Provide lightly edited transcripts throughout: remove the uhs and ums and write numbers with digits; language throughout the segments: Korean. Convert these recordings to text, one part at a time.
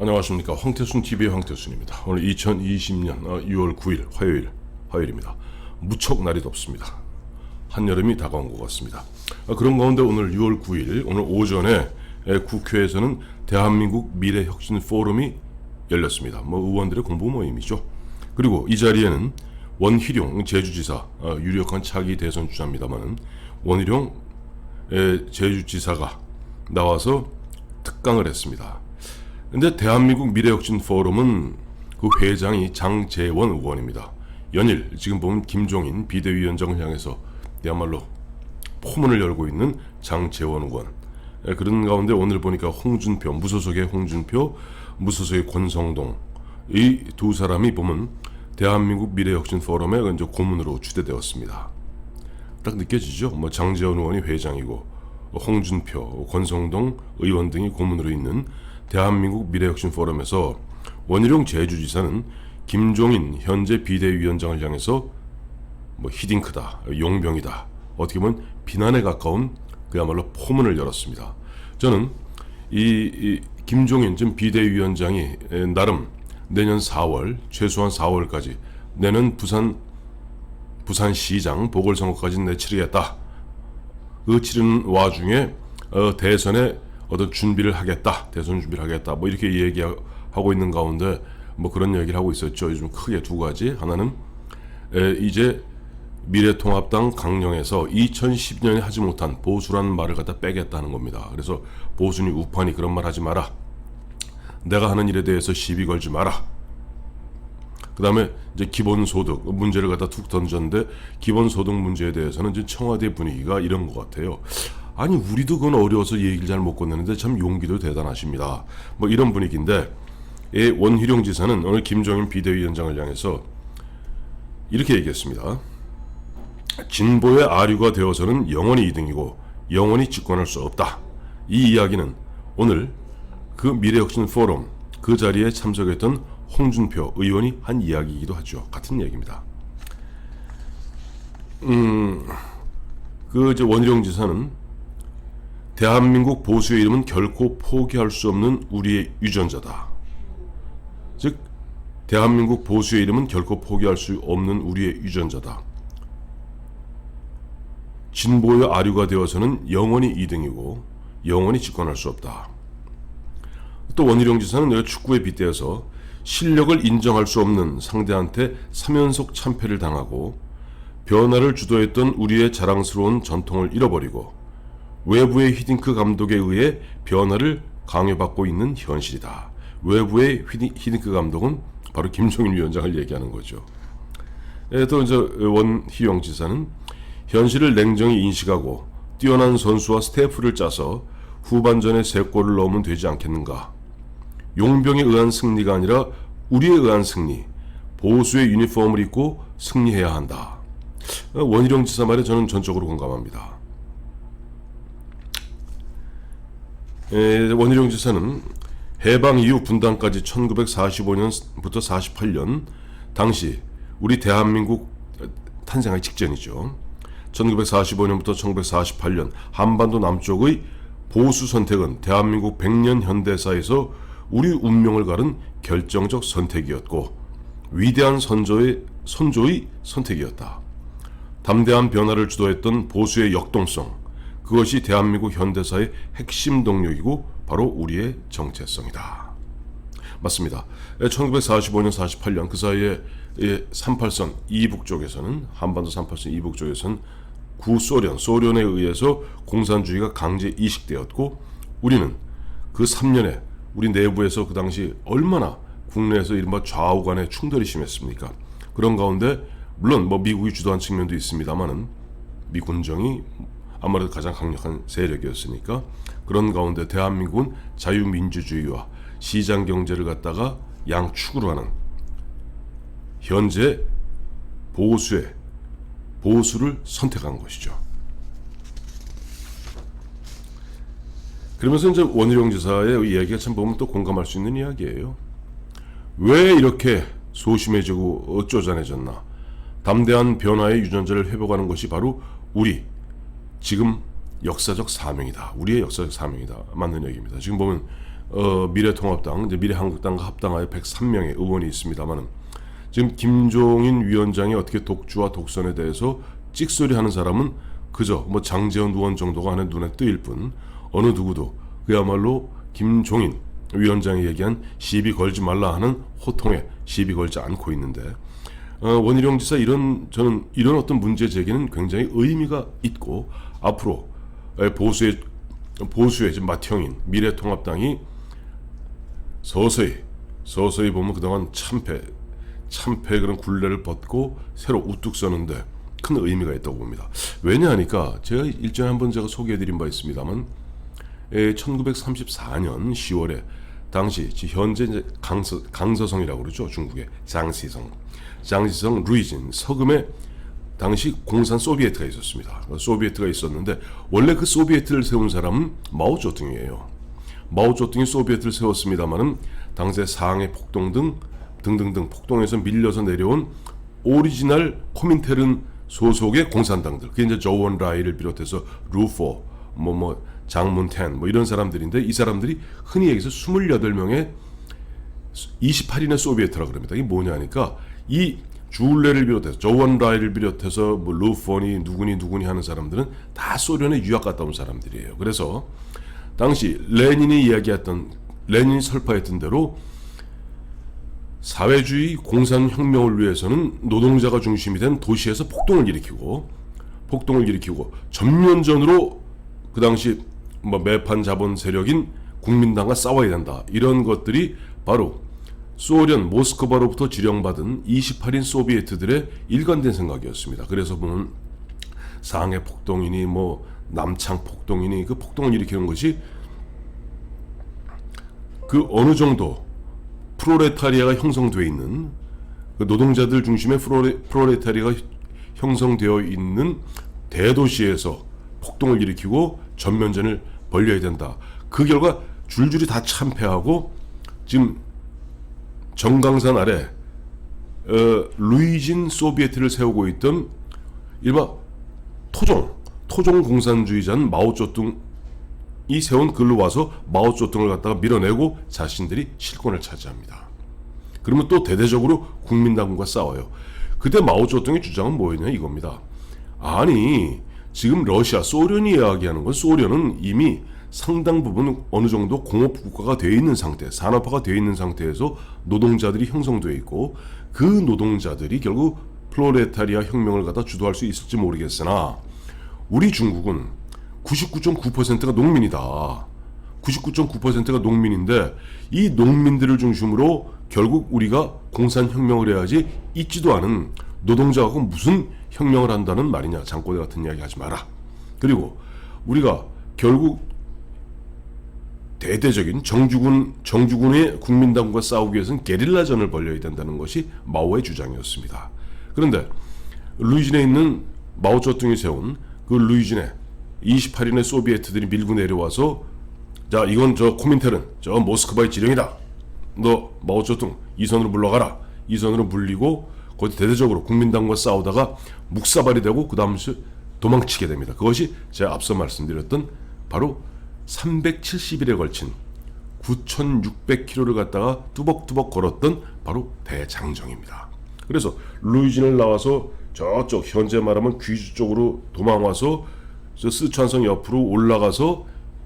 안녕하십니까. 황태순 TV의 황태순입니다. 오늘 2020년 6월 9일 화요일입니다. 무척 날이 덥습니다. 한여름이 다가온 것 같습니다. 그런 가운데 오늘 6월 9일 오늘 오전에 국회에서는 대한민국 미래혁신 포럼이 열렸습니다. 의원들의 공보 모임이죠. 그리고 이 자리에는 원희룡 제주지사, 유력한 차기 대선 주자입니다만 원희룡 제주지사가 나와서 특강을 했습니다. 근데 대한민국 미래혁신 포럼은 그 회장이 장제원 의원입니다. 연일 지금 보면 김종인 비대위원장을 향해서 그야말로 포문을 열고 있는 장제원 의원. 그런 가운데 오늘 보니까 홍준표, 무소속의 홍준표, 무소속의 권성동 이 두 사람이 보면 대한민국 미래혁신 포럼의 이제 고문으로 추대되었습니다. 딱 느껴지죠? 장제원 의원이 회장이고 홍준표, 권성동 의원 등이 고문으로 있는 대한민국 미래혁신 포럼에서 원희룡 제주지사는 김종인 현재 비대위원장을 향해서 히딩크다, 용병이다, 어떻게 보면 비난에 가까운 그야말로 포문을 열었습니다. 저는 이 김종인 전 비대위원장이 나름 내년 4월, 최소한 4월까지 내년 부산시장 보궐선거까지 내치르겠다. 그 치르는 와중에 대선에 어떤 준비를 하겠다, 대선 준비를 하겠다, 이렇게 얘기하고 있는 가운데 그런 얘기를 하고 있었죠. 요즘 크게 두 가지. 하나는 이제 미래통합당 강령에서 2010년에 하지 못한 보수라는 말을 갖다 빼겠다는 겁니다. 그래서 보수니 우파니 그런 말 하지 마라. 내가 하는 일에 대해서 시비 걸지 마라. 그 다음에 이제 기본소득 문제를 갖다 툭 던졌는데 기본소득 문제에 대해서는 이제 청와대 분위기가 이런 것 같아요. 아니 우리도 그건 어려워서 얘기를 잘 못 건네는데 참 용기도 대단하십니다. 이런 분위기인데 원희룡 지사는 오늘 김종인 비대위원장을 향해서 이렇게 얘기했습니다. 진보의 아류가 되어서는 영원히 2등이고 영원히 집권할 수 없다. 이 이야기는 오늘 그 미래혁신 포럼 그 자리에 참석했던 홍준표 의원이 한 이야기이기도 하죠. 같은 얘기입니다. 이제 원희룡 지사는 대한민국 보수의 이름은 결코 포기할 수 없는 우리의 유전자다. 즉 대한민국 보수의 이름은 결코 포기할 수 없는 우리의 유전자다. 진보의 아류가 되어서는 영원히 2등이고 영원히 집권할 수 없다. 또 원희룡 지사는 내가 축구에 빗대어서 실력을 인정할 수 없는 상대한테 3연속 참패를 당하고 변화를 주도했던 우리의 자랑스러운 전통을 잃어버리고 외부의 히딩크 감독에 의해 변화를 강요받고 있는 현실이다. 외부의 히딩크 감독은 바로 김종인 위원장을 얘기하는 거죠. 또 이제 원희룡 지사는 현실을 냉정히 인식하고 뛰어난 선수와 스태프를 짜서 후반전에 3골을 넣으면 되지 않겠는가. 용병에 의한 승리가 아니라 우리에 의한 승리, 보수의 유니폼을 입고 승리해야 한다. 원희룡 지사 말에 저는 전적으로 공감합니다. 원희룡 지사는 해방 이후 분단까지 1945년부터 48년 당시 우리 대한민국 탄생하기 직전이죠. 1945년부터 1948년 한반도 남쪽의 보수 선택은 대한민국 100년 현대사에서 우리 운명을 가른 결정적 선택이었고 위대한 선조의 선택이었다. 담대한 변화를 주도했던 보수의 역동성, 그것이 대한민국 현대사의 핵심 동력이고 바로 우리의 정체성이다. 맞습니다. 1945년, 48년 그 사이에 38선 이북 쪽에서는 한반도 38선 이북 쪽에서는 소련에 의해서 공산주의가 강제 이식되었고 우리는 그 3년에 우리 내부에서 그 당시 얼마나 국내에서 이른바 좌우 간의 충돌이 심했습니까? 그런 가운데 물론 미국이 주도한 측면도 있습니다만은 미군정이 아무래도 가장 강력한 세력이었으니까 그런 가운데 대한민국은 자유민주주의와 시장경제를 갖다가 양축으로 하는 현재 보수를 선택한 것이죠. 그러면서 이제 원희룡 지사의 이야기가 참 보면 또 공감할 수 있는 이야기예요. 왜 이렇게 소심해지고 쪼잔해졌나? 담대한 변화의 유전자를 회복하는 것이 바로 우리 지금 역사적 사명이다. 우리의 역사적 사명이다. 맞는 얘기입니다. 지금 보면 미래통합당, 이제 미래한국당과 합당하여 103명의 의원이 있습니다만은 지금 김종인 위원장이 어떻게 독주와 독선에 대해서 찍소리하는 사람은 그저 뭐 장제원 의원 정도가 안에 눈에 뜨일 뿐 어느 누구도 그야말로 김종인 위원장이 얘기한 시비 걸지 말라 하는 호통에 시비 걸지 않고 있는데 원희룡 지사 저는 이런 어떤 문제 제기는 굉장히 의미가 있고 앞으로 보수의 지금 맏형인 미래통합당이 서서히 보면 그동안 참패 그런 굴레를 벗고 새로 우뚝 서는데 큰 의미가 있다고 봅니다. 왜냐하니까 제가 일전에 한번 제가 소개해드린 바 있습니다만 1934년 10월에 당시 현재 이제 강서성이라고 그러죠. 중국의 장시성 루이진 서금에 당시 공산 소비에트가 있었습니다. 소비에트가 있었는데 원래 그 소비에트를 세운 사람은 마오쩌둥이에요. 마오쩌둥이 소비에트를 세웠습니다만은 당시 상해 폭동 등등등 폭동에서 밀려서 내려온 오리지널 코민테른 소속의 공산당들, 그게 이제 조원라이를 비롯해서 루포, 장문텐 이런 사람들인데 이 사람들이 흔히 얘기해서 28명의 28인의 소비에트라고 그럽니다. 이게 뭐냐 하니까 이 주울레를 비롯해서 조원라이를 비롯해서 루포니 누구니 하는 사람들은 다 소련에 유학 갔다 온 사람들이에요. 그래서 당시 레닌이 설파했던 대로 사회주의 공산혁명을 위해서는 노동자가 중심이 된 도시에서 폭동을 일으키고 전면전으로 그 당시 매판 자본 세력인 국민당과 싸워야 된다. 이런 것들이 바로 소련 모스크바로부터 지령받은 28인 소비에트들의 일관된 생각이었습니다. 그래서 보면 상해 폭동이니 남창 폭동이니 그 폭동을 일으키는 것이 그 어느 정도 프롤레타리아가 형성되어 있는 그 노동자들 중심의 프롤레타리아가 형성되어 있는 대도시에서 폭동을 일으키고 전면전을 벌여야 된다. 그 결과 줄줄이 다 참패하고 지금 정강산 아래 루이진 소비에트를 세우고 있던 일반 토종 공산주의자는 마오쩌둥이 세운 글로 와서 마오쩌둥을 갖다가 밀어내고 자신들이 실권을 차지합니다. 그러면 또 대대적으로 국민당과 싸워요. 그때 마오쩌둥의 주장은 뭐였냐 이겁니다. 아니 지금 소련이 이야기하는 건 소련은 이미 상당 부분 어느 정도 공업국가가 되어 있는 상태, 산업화가 되어 있는 상태에서 노동자들이 형성되어 있고 그 노동자들이 결국 프롤레타리아 혁명을 갖다 주도할 수 있을지 모르겠으나 우리 중국은 99.9%가 농민이다. 99.9%가 농민인데 이 농민들을 중심으로 결국 우리가 공산혁명을 해야지 있지도 않은 노동자하고 무슨 혁명을 한다는 말이냐. 장꼬대 같은 이야기 하지 마라. 그리고 우리가 결국 대대적인 정주군의 국민당과 싸우기 위해서는 게릴라전을 벌여야 된다는 것이 마오의 주장이었습니다. 그런데 루이진에 있는 마오쩌둥이 세운 그 루이진에 28인의 소비에트들이 밀고 내려와서 자 이건 코민테른 모스크바의 지령이다. 너 마오쩌둥 이 선으로 물러가라. 이 선으로 물리고 거기 대대적으로 국민당과 싸우다가 묵사발이 되고 그 다음 도망치게 됩니다. 그것이 제가 앞서 말씀드렸던 바로 370일에 걸친 9,600km를 갖다가 뚜벅뚜벅 걸었던 바로 대장정입니다. 그래서 루이진을 나와서 저쪽 현재 말하면 귀주 쪽으로 도망와서 스촨성 옆으로 올라가서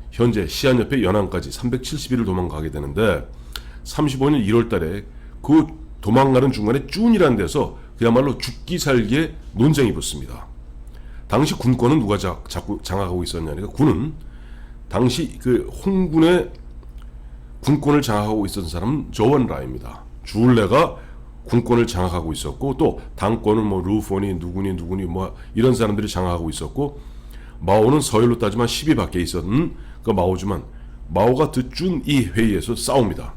현재 시안 옆에 연안까지 370일을 도망가게 되는데 35년 1월 달에 그 도망가는 중간에 쭌이라는 데서 그야말로 죽기 살기의 논쟁이 붙습니다. 당시 군권은 누가 자꾸 장악하고 있었냐니까 군은 당시 그 홍군의 군권을 장악하고 있었던 사람은 조원라입니다. 주울레가 군권을 장악하고 있었고 또 당권은 루포니 누구니 이런 사람들이 장악하고 있었고 마오는 서열로 따지면 10위 밖에 있었는 그 마오지만 마오가 듣준 이 회의에서 싸웁니다.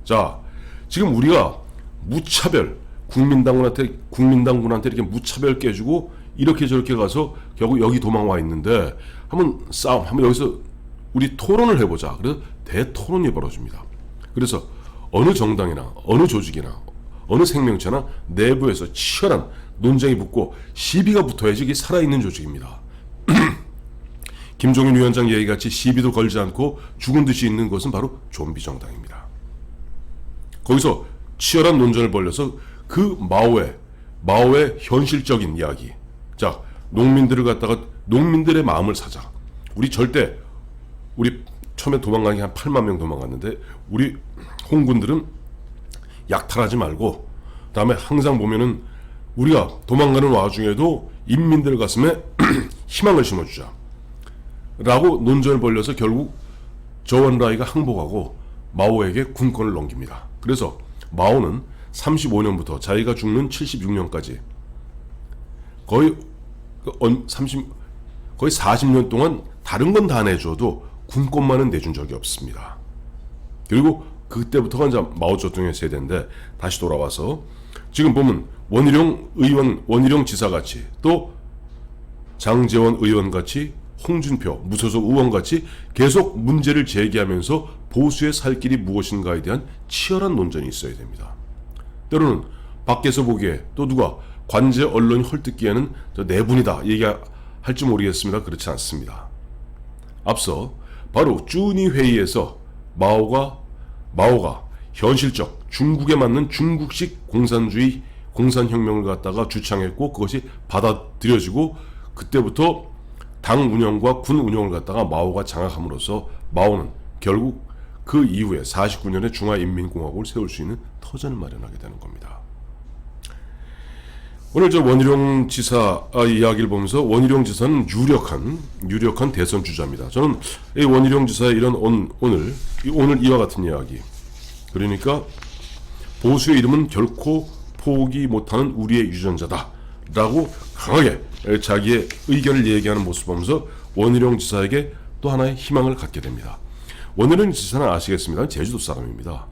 자 지금 우리가 무차별 국민당군한테 이렇게 무차별 깨주고 이렇게 저렇게 가서 결국 여기 도망와 있는데 한번 여기서 우리 토론을 해보자. 그래서 대토론이 벌어집니다. 그래서 어느 정당이나 어느 조직이나 어느 생명체나 내부에서 치열한 논쟁이 붙고 시비가 붙어야지 이게 살아있는 조직입니다. 김종인 위원장 얘기같이 시비도 걸지 않고 죽은 듯이 있는 것은 바로 좀비 정당입니다. 거기서 치열한 논전을 벌여서 그 마오의 현실적인 이야기. 자, 농민들을 갖다가 농민들의 마음을 사자. 우리 처음에 도망간 게 한 8만 명 도망갔는데 우리 홍군들은 약탈하지 말고, 그다음에 항상 보면은 우리가 도망가는 와중에도 인민들 가슴에 희망을 심어주자 라고 논전을 벌려서 결국 저원라이가 항복하고 마오에게 군권을 넘깁니다. 그래서 마오는 35년부터 자기가 죽는 76년까지 거의 40년 동안 다른 건 다 내줘도 군권만은 내준 적이 없습니다. 그리고 그때부터가 이제 마오쩌둥의 세대인데, 다시 돌아와서 지금 보면 원희룡 지사같이, 또 장제원 의원같이, 홍준표 무소속 의원같이 계속 문제를 제기하면서 보수의 살 길이 무엇인가에 대한 치열한 논전이 있어야 됩니다. 때로는 밖에서 보기에 또 누가 관제 언론이 헐뜯기에는 저 내분이다 얘기할지 모르겠습니다. 그렇지 않습니다. 앞서 바로 쭈니 회의에서 마오가 현실적 중국에 맞는 중국식 공산혁명을 갖다가 주창했고, 그것이 받아들여지고, 그때부터 당 운영과 군 운영을 갖다가 마오가 장악함으로써 마오는 결국 그 이후에 49년에 중화인민공화국을 세울 수 있는 터전을 마련하게 되는 겁니다. 오늘 저 원희룡 지사 이야기를 보면서, 원희룡 지사는 유력한 대선 주자입니다. 저는 이 원희룡 지사의 이런 오늘 이와 같은 이야기, 그러니까 보수의 이름은 결코 포기 못하는 우리의 유전자다 라고 강하게 자기의 의견을 얘기하는 모습을 보면서 원희룡 지사에게 또 하나의 희망을 갖게 됩니다. 원희룡 지사는 아시겠습니다. 제주도 사람입니다.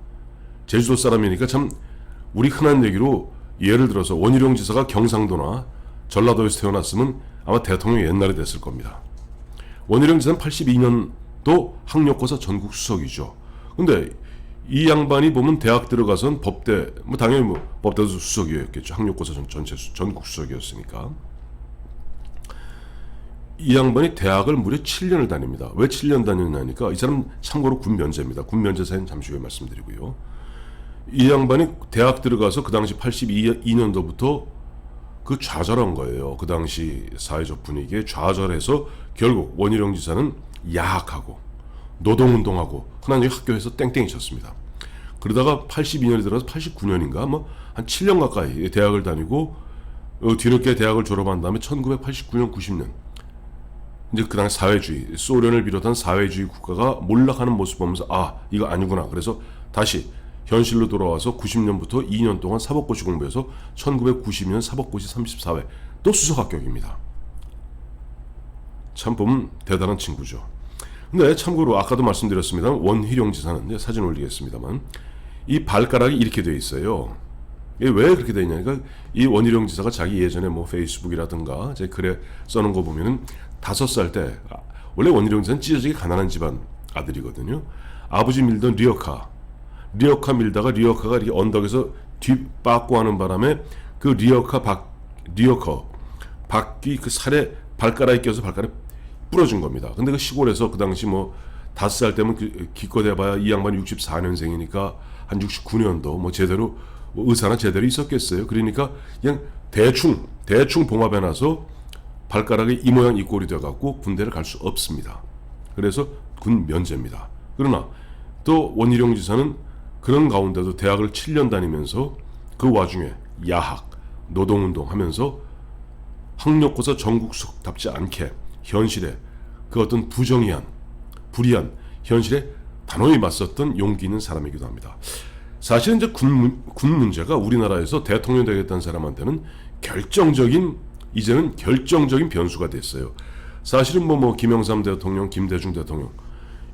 제주도 사람이니까 참 우리 흔한 얘기로, 예를 들어서 원희룡 지사가 경상도나 전라도에서 태어났으면 아마 대통령이 옛날에 됐을 겁니다. 원희룡 지사는 82년도 학력고사 전국 수석이죠. 근데 이 양반이 보면 대학 들어가선 법대, 당연히 법대도 수석이었겠죠. 학력고사 전체 전국 수석이었으니까. 이 양반이 대학을 무려 7년을 다닙니다. 왜 7년 다녔냐니까, 이 사람 참고로 군 면제입니다. 군 면제 사연 잠시 후에 말씀드리고요. 이 양반이 대학 들어가서 그 당시 82년도부터 그 좌절한 거예요. 그 당시 사회적 분위기에 좌절해서 결국 원희룡 지사는 야학하고 노동운동하고 흔한 얘기 학교에서 땡땡이 쳤습니다. 그러다가 82년에 들어서 89년인가 한 7년 가까이 대학을 다니고, 뒤늦게 대학을 졸업한 다음에 1989년 90년 이제 그 당시 사회주의, 소련을 비롯한 사회주의 국가가 몰락하는 모습 보면서 이거 아니구나. 그래서 다시 현실로 돌아와서 90년부터 2년 동안 사법고시 공부해서 1990년 사법고시 34회 또 수석 합격입니다. 참 보면 대단한 친구죠. 근데 참고로 아까도 말씀드렸습니다. 원희룡 지사는, 사진 올리겠습니다만, 이 발가락이 이렇게 돼 있어요. 이게 왜 그렇게 돼 있냐니까, 이 원희룡 지사가 자기 예전에 페이스북이라든가 제 글에 써놓은 거 보면은 5살 때, 원래 원희룡 지사는 찢어지게 가난한 집안 아들이거든요. 아버지 밀던 리어카 밀다가 리어카가 이렇게 언덕에서 뒷빠꾸 하는 바람에 그 리어카 바퀴 그 살에 발가락이 껴서 발가락이 부러진 겁니다. 근데 그 시골에서 그 당시 5살 때면 기껏 해봐야 이 양반이 64년생이니까 한 69년도 제대로 의사나 제대로 있었겠어요. 그러니까 그냥 대충 봉합해 놔서 발가락이 이 모양 이 꼴이 돼갖고 군대를 갈 수 없습니다. 그래서 군 면제입니다. 그러나 또 원희룡 지사는 그런 가운데도 대학을 7년 다니면서 그 와중에 야학, 노동운동 하면서 학력고사 전국수석답지 않게 현실에 그 어떤 불이한 현실에 단호히 맞섰던 용기 있는 사람이기도 합니다. 사실은 이제 군 문제가 우리나라에서 대통령 되겠다는 사람한테는 이제는 결정적인 변수가 됐어요. 사실은 김영삼 대통령, 김대중 대통령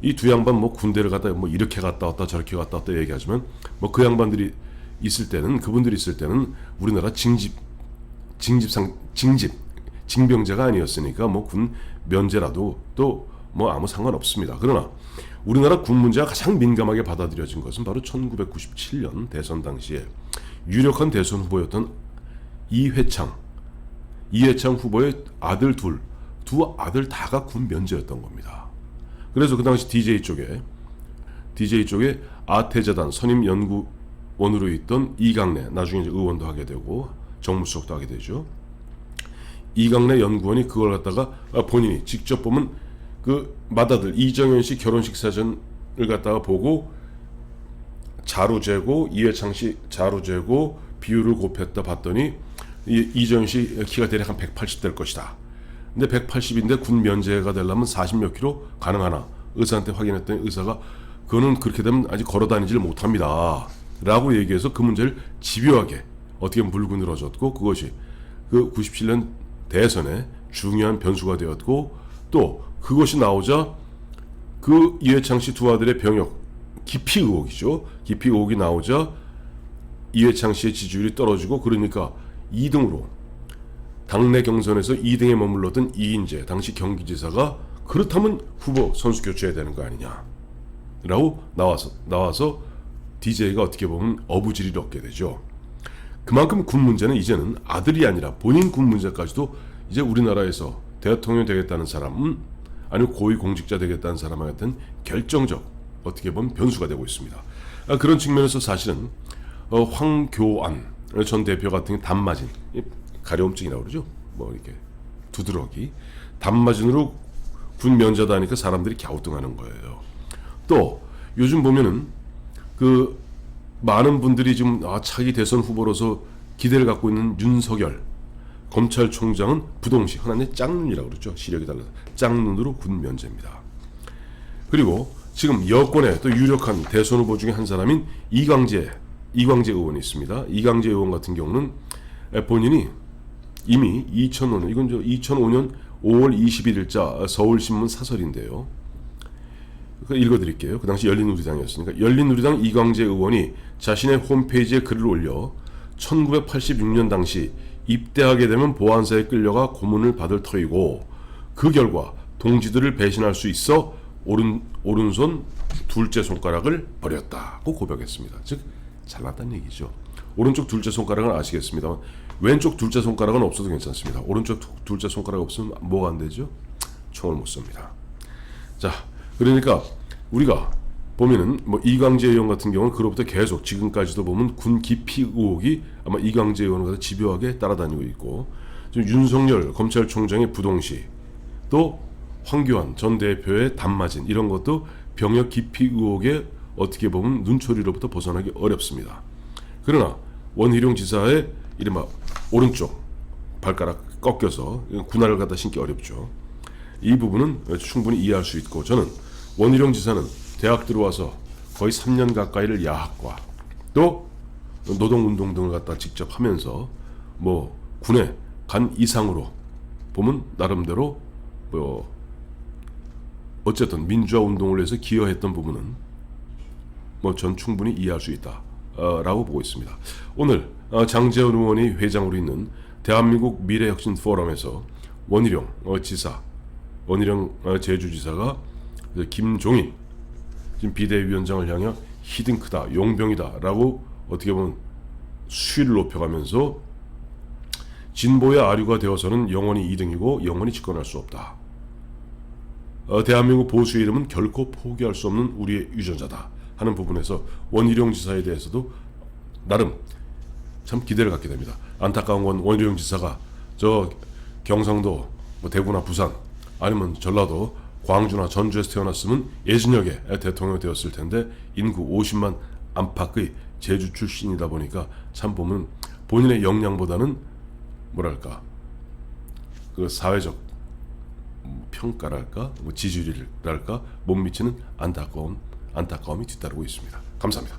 이 두 양반 군대를 갔다 이렇게 갔다 왔다 저렇게 갔다 왔다 얘기하지만 그분들이 있을 때는 우리나라 징병제가 아니었으니까 군 면제라도 또 아무 상관없습니다. 그러나 우리나라 군 문제가 가장 민감하게 받아들여진 것은 바로 1997년 대선 당시에 유력한 대선 후보였던 이회창 후보의 아들 둘, 두 아들 다가 군 면제였던 겁니다. 그래서 그 당시 DJ 쪽에 아태재단 선임연구원으로 있던 이강래, 나중에 이제 의원도 하게 되고 정무수석도 하게 되죠. 이강래 연구원이 그걸 갖다가 본인이 직접 보면 그 맏아들 이정현 씨 결혼식 사진을 갖다가 보고 자로 재고 이회창 씨 자로 재고 비율을 곱했다 봤더니 이정현 씨 키가 대략 한 180 될 것이다. 근데 180인데 군 면제가 되려면 40몇 킬로 가능하나? 의사한테 확인했더니 의사가 그거는 그렇게 되면 아직 걸어 다니지를 못합니다. 라고 얘기해서 그 문제를 집요하게 어떻게 물고 늘어졌고 그것이 그 97년 대선에 중요한 변수가 되었고 또 그것이 나오자 그 이회창 씨 두 아들의 병역 기피 의혹이죠. 기피 의혹이 나오자 이회창 씨의 지지율이 떨어지고 그러니까 2등으로 당내 경선에서 2등에 머물렀던 이인재 당시 경기지사가 그렇다면 후보 선수 교체해야 되는 거 아니냐 라고 나와서 DJ가 어떻게 보면 어부지리를 얻게 되죠. 그만큼 군 문제는 이제는 아들이 아니라 본인 군 문제까지도 이제 우리나라에서 대통령 되겠다는 사람 아니면 고위공직자 되겠다는 사람한테는 결정적 어떻게 보면 변수가 되고 있습니다. 그런 측면에서 사실은 황교안 전 대표 같은 게 단마진 가려움증이라고 그러죠. 뭐 이렇게 두드러기 단마진으로 군 면제다 하니까 사람들이 갸우뚱하는 거예요. 또 요즘 보면은 그 많은 분들이 지금 차기 대선 후보로서 기대를 갖고 있는 윤석열 검찰총장은 부동시 흔한 짝눈이라고 그러죠. 시력이 달라서 짝눈으로 군 면제입니다. 그리고 지금 여권의 또 유력한 대선 후보 중에 한 사람인 이광재 의원이 있습니다. 이광재 의원 같은 경우는 본인이 이미 2005년 이건 2005년 5월 21일자 서울신문 사설인데요. 읽어드릴게요. 그 당시 열린우리당이었으니까 열린우리당 이광재 의원이 자신의 홈페이지에 글을 올려 1986년 당시 입대하게 되면 보안사에 끌려가 고문을 받을 터이고 그 결과 동지들을 배신할 수 있어 오른손 둘째 손가락을 버렸다고 고백했습니다. 즉 잘났다는 얘기죠. 오른쪽 둘째 손가락은 아시겠습니다만 왼쪽 둘째 손가락은 없어도 괜찮습니다. 오른쪽 둘째 손가락 없으면 뭐가 안 되죠? 총을 못 쏩니다. 자, 그러니까 우리가 보면은 뭐 이광재 의원 같은 경우는 그로부터 계속 지금까지도 보면 군 기피 의혹이 아마 이광재 의원을 집요하게 따라다니고 있고 지금 윤석열 검찰총장의 부동시 또 황교안 전 대표의 단마진 이런 것도 병역 기피 의혹에 어떻게 보면 눈초리로부터 벗어나기 어렵습니다. 그러나 원희룡 지사의 이른바 오른쪽 발가락 꺾여서 군화를 갖다 신기 어렵죠. 이 부분은 충분히 이해할 수 있고 저는 원희룡 지사는 대학 들어와서 거의 3년 가까이를 야학과 또 노동운동 등을 갖다 직접 하면서 뭐 군에 간 이상으로 보면 나름대로 뭐 어쨌든 민주화 운동을 위해서 기여했던 부분은 뭐 전 충분히 이해할 수 있다 라고 보고 있습니다. 오늘 장제원 의원이 회장으로 있는 대한민국 미래혁신 포럼에서 원희룡 제주지사가 김종인 지금 비대위원장을 향해 히딩크다 용병이다 라고 어떻게 보면 수위를 높여가면서 진보의 아류가 되어서는 영원히 2등이고 영원히 집권할 수 없다. 대한민국 보수의 이름은 결코 포기할 수 없는 우리의 유전자다 하는 부분에서 원희룡 지사에 대해서도 나름 참 기대를 갖게 됩니다. 안타까운 건 원희룡 지사가 저 경상도 뭐 대구나 부산 아니면 전라도 광주나 전주에서 태어났으면 예진역에 대통령 되었을 텐데 인구 50만 안팎의 제주 출신이다 보니까 참 보면 본인의 역량보다는 뭐랄까 그 사회적 평가랄까 뭐 지지율이랄까 못 미치는 안타까움이 뒤따르고 있습니다. 감사합니다.